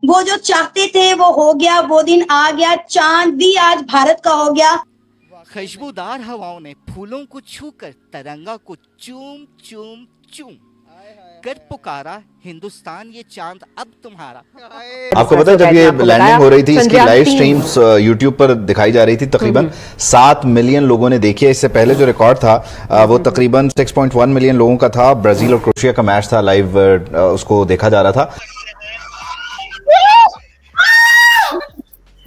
वो जो चाहते थे वो हो गया, वो दिन आ गया, चांद भी आज भारत का हो गया। खुशबूदार हवाओं ने फूलों को छूकर तिरंगा को चूम चूम चूम कर पुकारा, हिंदुस्तान ये चांद अब तुम्हारा। आपको पता है जब ये लैंडिंग हो रही थी, इसकी लाइव स्ट्रीम्स यूट्यूब पर दिखाई जा रही थी। तकरीबन 7 मिलियन लोगों ने देखी है। इससे पहले जो रिकॉर्ड था वो तकरीबन 6.1 मिलियन लोगों का था। ब्राजील और क्रोएशिया का मैच था, लाइव उसको देखा जा रहा था।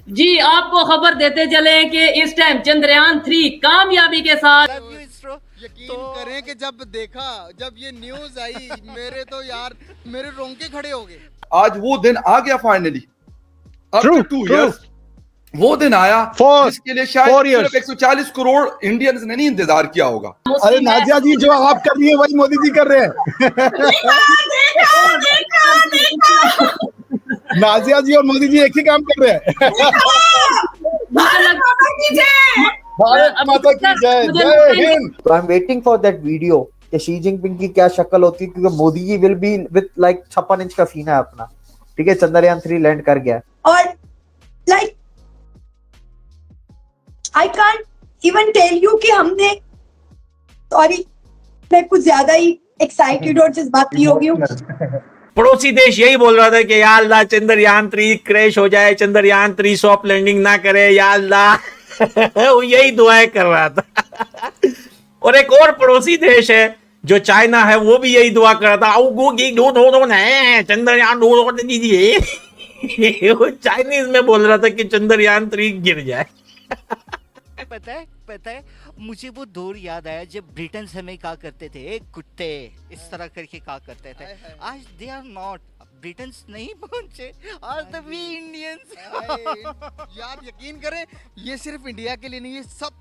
जी आपको खबर देते चले कि इस टाइम चंद्रयान 3 कामयाबी के साथ। यकीन करें कि जब ये न्यूज आई मेरे तो यार मेरे रोंगटे खड़े हो गए। आज वो दिन आ गया फाइनली, आफ्टर 2 इयर्स वो दिन आया जिसके लिए शायद सिर्फ 140 करोड़ इंडियंस ने नहीं इंतजार किया होगा। अरे नाजिया जी, जो आप कर रही है वही मोदी जी कर रहे हैं। नाजिया जी और मोदी जी एक ही काम कर रहे हैं। भारत माता की जय, जय हिंद। तो I am waiting for that video कि शी जिनपिंग की क्या शक्ल होती है, क्योंकि Modi ji will be with like 56 inch का सीना है अपना, ठीक है। चंद्रयान 3 लैंड कर गया और like I can't even tell you कि हमने, सॉरी मैं कुछ ज्यादा ही एक्साइटेड और जज्बाती हो गई हूँ। पड़ोसी देश यही बोल रहा था कि या अल्लाह चंद्रयान 3 क्रैश हो जाए, चंद्रयान 3 सॉफ्ट लैंडिंग ना करे, या अल्लाह। वो यही दुआएं कर रहा था। और एक और पड़ोसी देश है जो चाइना है, वो भी यही दुआ कर रहा था, चंद्रयान दीजिए। वो चाइनीज में बोल रहा था कि चंद्रयान 3 गिर जाए। पता है मुझे वो दौर याद आया जब ब्रिटेन से हमें कहा करते थे कुत्ते, इस तरह करके कहा करते थे। आज दे आर नॉट, ब्रिटेन नहीं पहुंचे, आज तो वी इंडियंस। यार यकीन करें ये सिर्फ इंडिया के लिए नहीं, ये सब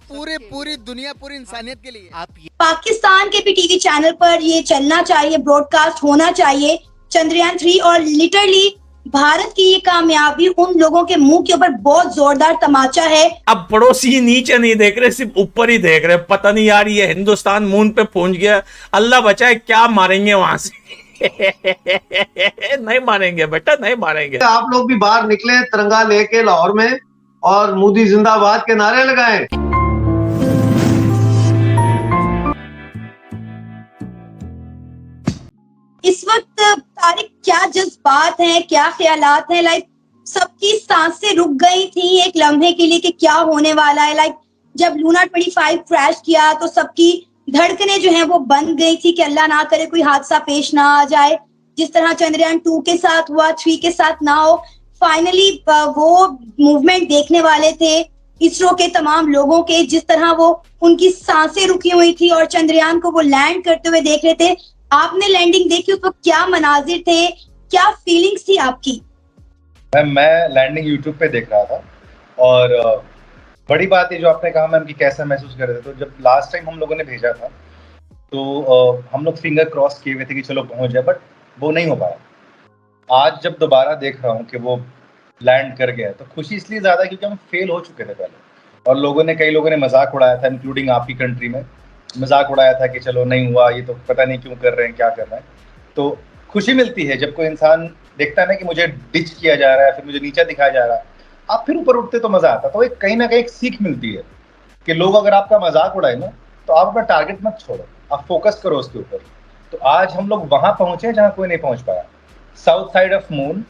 पूरी दुनिया, पूरी इंसानियत के लिए। आप पाकिस्तान के भी टीवी चैनल पर ये चलना चाहिए, ब्रॉडकास्ट होना चाहिए चंद्रयान 3। और लिटरली भारत की ये कामयाबी उन लोगों के मुंह के ऊपर बहुत जोरदार तमाचा है। अब पड़ोसी नीचे नहीं देख रहे, सिर्फ ऊपर ही देख रहे। पता नहीं यार ये हिंदुस्तान मून पे पहुंच गया, अल्लाह बचाए क्या मारेंगे वहां से। नहीं मारेंगे बेटा, नहीं मारेंगे। आप लोग भी बाहर निकले तिरंगा लेके लाहौर में और मोदी जिंदाबाद के नारे लगाएं। इस वक्त तारिक क्या जज्बात हैं, क्या ख्यालात हैं। लाइक सबकी सांसें रुक गई थी एक लम्हे के लिए कि क्या होने वाला है। लाइक जब लूना 25 क्रैश किया तो सबकी धड़कनें जो हैं वो बंद गई थी कि अल्लाह ना करे कोई हादसा पेश ना आ जाए, जिस तरह चंद्रयान 2 के साथ हुआ, 3 के साथ ना हो। फाइनली वो मूवमेंट देखने वाले थे इसरो के तमाम लोगों के, जिस तरह वो उनकी सांसें रुकी हुई थी और चंद्रयान को वो लैंड करते हुए देख रहे थे। आपने लैंडिंग देखी, उस वक्त क्या मनाजिर थे, क्या फीलिंग्स थी आपकी? मैं लैंडिंग यूट्यूब पे देख रहा था और बड़ी बात है जो आपने कहा मैम कि कैसा महसूस कर रहे थे। तो जब लास्ट टाइम हम लोगों ने भेजा था तो हम लोग फिंगर क्रॉस किए हुए थे कि चलो पहुंच जाए, बट वो नहीं हो पाया। आज जब दोबारा देख रहा हूँ कि वो लैंड कर गया तो खुशी इसलिए ज़्यादा क्योंकि हम फेल हो चुके थे पहले, और कई लोगों ने मजाक उड़ाया था, इंक्लूडिंग आपकी कंट्री में मजाक उड़ाया था कि चलो नहीं हुआ, ये तो पता नहीं क्यों कर रहे हैं, क्या कर रहे हैं। तो खुशी मिलती है जब कोई इंसान देखता है ना कि मुझे डिच किया जा रहा है, फिर मुझे नीचा दिखाया जा रहा है, आप फिर ऊपर उठते तो मजा आता। तो एक कहीं ना कहीं एक सीख मिलती है कि लोग अगर आपका मजाक उड़ाए ना तो आप अपना टारगेट मत छोड़ो, आप फोकस करो उसके ऊपर। तो आज हम लोग वहां पहुंचे जहां कोई नहीं पहुंच पाया। South side of moon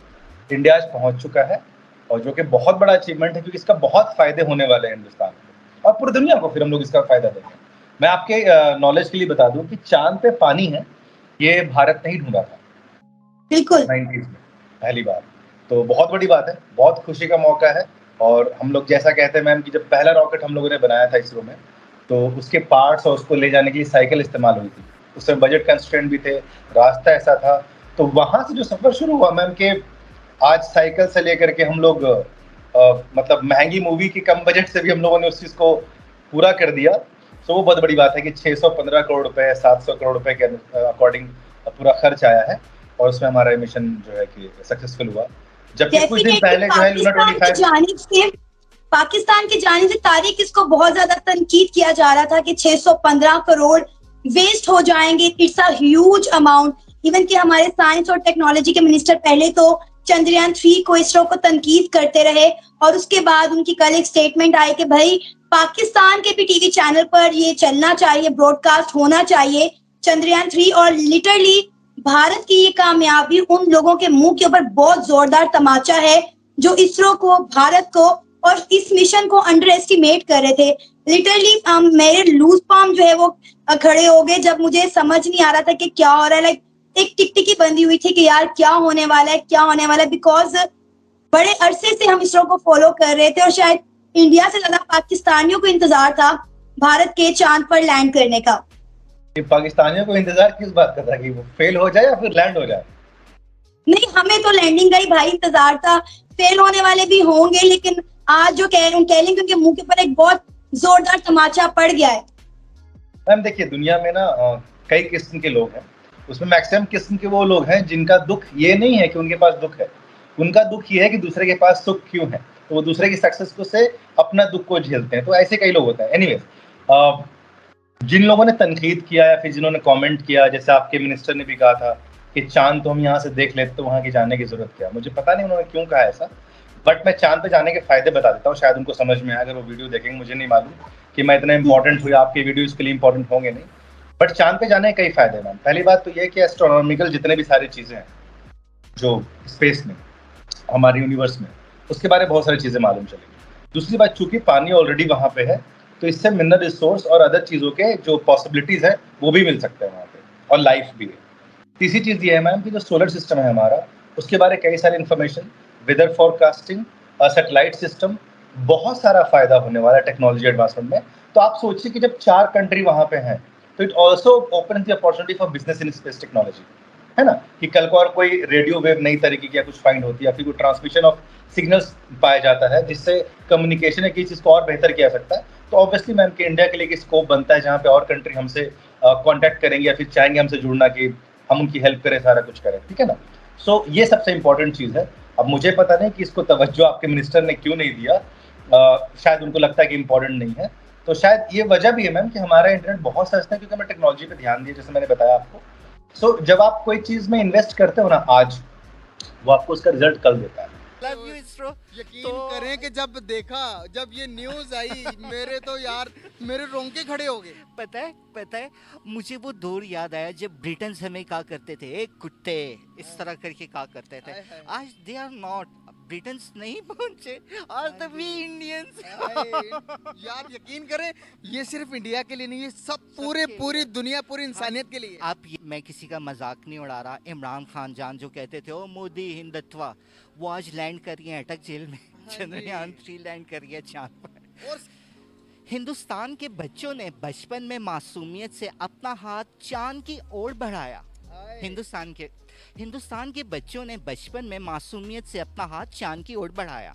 India आज पहुंच चुका है, और जो कि बहुत बड़ा अचीवमेंट है क्योंकि इसका बहुत फायदे होने वाले हैं हिंदुस्तान को और पूरी दुनिया को। फिर हम लोग इसका फायदा देंगे। मैं आपके नॉलेज के लिए बता दूं कि चांद पे पानी है ये भारत ने ही ढूंढा था, बिल्कुल 90s में पहली बार। तो बहुत बड़ी बात है, बहुत खुशी का मौका है। और हम लोग जैसा कहते हैं मैम कि जब पहला रॉकेट हम लोगों ने बनाया था इसरो में तो उसके पार्ट्स और उसको ले जाने के लिए साइकिल इस्तेमाल हुई थी। उसमें बजट कंस्ट्रेंट भी थे, रास्ता ऐसा था। तो वहां से जो सफर शुरू हुआ मैम के आज साइकिल से लेकर के हम लोग मतलब महंगी मूवी की कम बजट से भी हम लोगों ने उस चीज को पूरा कर दिया। तो वो बहुत बड़ी बात है कि 615 करोड़ रुपए 700 करोड़ रुपए के अकॉर्डिंग पूरा खर्च आया है और उसमें हमारा मिशन जो है कि सक्सेसफुल हुआ। जबकि कुछ दिन पहले जो है लूना 25 पाकिस्तान की जानिब से तारीख इसको बहुत ज्यादा तनकीद किया जा रहा था कि 615 करोड़ वेस्ट हो जाएंगे, it's a huge amount. Even कि हमारे साइंस और टेक्नोलॉजी के मिनिस्टर पहले तो चंद्रयान 3 को, इसरो को तनकीद करते रहे। और उसके बाद उनकी कल एक स्टेटमेंट आई कि भाई पाकिस्तान के भी टीवी चैनल पर ये चलना चाहिए, ब्रॉडकास्ट होना चाहिए चंद्रयान 3। और लिटरली भारत की ये कामयाबी उन लोगों के मुंह के ऊपर बहुत जोरदार तमाचा है जो इसरो को, भारत को और इस मिशन को अंडर एस्टिमेट कर रहे थे। लिटरली मेरे लूज पाम जो है वो खड़े हो गए जब मुझे समझ नहीं आ रहा था कि क्या हो रहा है। लाइक एक टिकटिकी बंदी हुई थी कि यार क्या होने वाला है, क्या होने वाला है, बिकॉज बड़े अरसे से हम इसरो को फॉलो कर रहे थे और शायद इंडिया से ज्यादा पाकिस्तानियों को इंतजार था भारत के चांद पर लैंड करने का। पाकिस्तानियों को इंतजार किस बात का था कि वो फेल हो जाए या फिर लैंड हो जाए? नहीं, हमें तो लैंडिंग का ही भाई इंतजार था, फेल होने वाले भी होंगे, लेकिन आज जो कह लें कि उनके मुंह के ऊपर एक बहुत जोरदार तमाचा पड़ गया है। मैम देखिए, दुनिया में ना कई किस्म के लोग हैं, उसमें मैक्सिमम किस्म के वो लोग हैं जिनका दुख ये नहीं है कि उनके पास दुख है, उनका दुख ये है कि दूसरे के पास सुख क्यों है, तो वो दूसरे की सक्सेस को से अपना दुख को झेलते हैं। तो ऐसे कई लोग होते हैं। एनीवेज, जिन लोगों ने तनकीद किया या फिर जिन्होंने कमेंट किया, जैसे आपके मिनिस्टर ने भी कहा था कि चांद तो हम यहाँ से देख लेते तो वहाँ की जाने की जरूरत क्या, मुझे पता नहीं उन्होंने क्यों कहा ऐसा, बट मैं चांद पे जाने के फायदे बता देता हूँ, शायद उनको समझ में आए। अगर वो वीडियो देखेंगे, मुझे नहीं मालूम कि मैं इतना इंपॉर्टेंट हुई, आपके वीडियो इसके लिए इंपॉर्टेंट होंगे नहीं, बट चांद पे जाने के कई फायदे हैं। पहली बात तो ये कि एस्ट्रोनॉमिकल जितने भी सारी चीजें हैं जो स्पेस में, हमारे यूनिवर्स में, उसके बारे में बहुत सारी चीजें मालूम चलेगी। दूसरी बात, चूंकि पानी ऑलरेडी वहाँ पे है तो इससे मिनरल रिसोर्स और अदर चीजों के जो पॉसिबिलिटीज है वो भी मिल सकते हैं वहाँ पे, और लाइफ भी है। तीसरी चीज ये है मैम कि जो सोलर सिस्टम है हमारा, उसके बारे में कई सारी information, weather forecasting, satellite system, बहुत सारा फायदा होने वाला है टेक्नोलॉजी एडवांसमेंट में। तो आप सोचिए कि जब 4 कंट्री वहाँ पे हैं तो it also open the opportunity for business in space technology, है ना, कि कल को और कोई रेडियो वेव नई तरीके की या कुछ फाइंड होती है या फिर कोई ट्रांसमिशन ऑफ सिग्नल्स पाया जाता है जिससे कम्युनिकेशन है, किसी चीज़ को और बेहतर किया सकता है, तो ऑब्वियसली मैम कि इंडिया के लिए स्कोप बनता है जहाँ पे और कंट्री हमसे कांटेक्ट करेंगे या फिर चाहेंगे हमसे जुड़ना कि हम उनकी हेल्प करें, सारा कुछ करें, ठीक है ना। सो ये सबसे इंपॉर्टेंट चीज़ है। अब मुझे पता नहीं कि इसको तवज्जो आपके मिनिस्टर ने क्यों नहीं दिया, शायद उनको लगता है कि इंपॉर्टेंट नहीं है, तो शायद ये वजह भी है मैम कि हमारा इंटरनेट बहुत सस्ता है क्योंकि हमें टेक्नोलॉजी पे ध्यान दिया, जैसे मैंने बताया आपको। सो जब आप कोई चीज़ में इन्वेस्ट करते हो ना आज, वो आपको उसका रिजल्ट कल देता है। Love you ISRO. यकीन करें कि जब ये न्यूज आई मेरे तो यार मेरे रोंगटे खड़े हो गए। पता है मुझे वो दौर याद आया जब ब्रिटेन हमें कहा करते थे कुत्ते, इस तरह करके कहा करते थे। आज दे आर नॉट, ब्रिटेन नहीं पहुंचे, आज तो वी इंडियंस। यार यकीन करें, ये सिर्फ इंडिया के लिए नहीं, ये सब पूरी दुनिया, पूरी इंसानियत के लिए। मैं किसी का मजाक नहीं उड़ा रहा। इमरान खान जान जो कहते थे ओ मोदी हिंदुत्वा, वो आज लैंड कर रही है अटक जेल में। चंद्रयान 3 लैंड कर गया चांद पर। और हिंदुस्तान के बच्चों ने बचपन में मासूमियत से अपना हाथ चांद की ओर बढ़ाया। हिंदुस्तान के बच्चों ने बचपन में मासूमियत से अपना हाथ चांद की ओर बढ़ाया।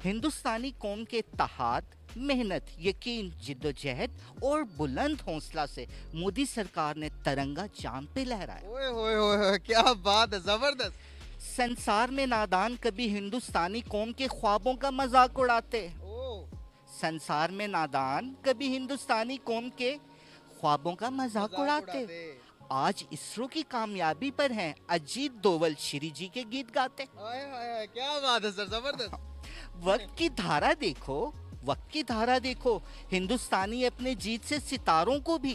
हिंदुस्तानी कौम के इत्तेहाद, मेहनत, यकीन, जिद्दोजहद और बुलंद हौसला से मोदी सरकार ने तिरंगा चांद पे लहराया। ओए होए होए, क्या बात है, जबरदस्त। संसार में नादान कभी हिंदुस्तानी कौम के ख्वाबों का मजाक उड़ाते। संसार में नादान कभी हिंदुस्तानी कौम के ख्वाबों का मजाक उड़ाते। आज इसरो की कामयाबी पर हैं अजीत दोवल श्री जी के गीत गाते। क्या बात है सर, जबरदस्त। वक्त की धारा देखो, हिंदुस्तानी अपने जीत से सितारों को भी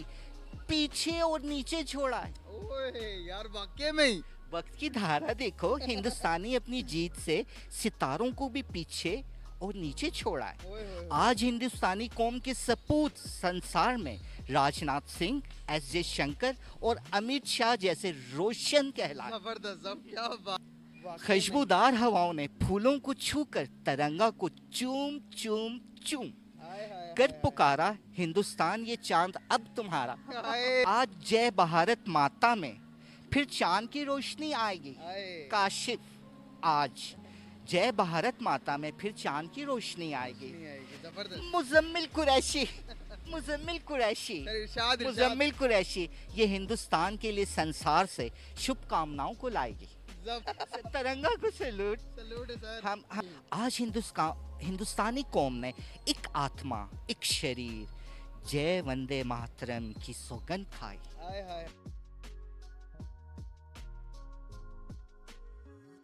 पीछे और नीचे छोड़ा है। ओए यार वाकई में ही। वक्त की धारा देखो, हिंदुस्तानी अपनी जीत से सितारों को भी पीछे और नीचे छोड़ा है। आज हिंदुस्तानी कौम के सपूत संसार में राजनाथ सिंह, एस जयशंकर और अमित शाह जैसे रोशन कहलाए। जबरदस्त, क्या बात। खुशबूदार हवाओं ने फूलों को छूकर तिरंगा को चूम चूम चूम कर पुकारा, हिंदुस्तान ये चांद अब तुम्हारा। आज जय भारत माता में फिर चांद की रोशनी आएगी। काशिफ, आज जय भारत माता में फिर चांद की रोशनी आएगी। मुजम्मिल कुरैशी ये हिंदुस्तान के लिए संसार से शुभकामनाओं को लाएगी। तिरंगा को सैल्यूट। हम आज हिंदुस्तानी कौम ने एक आत्मा, एक शरीर, जय वंदे मातरम की सौगंध खाई।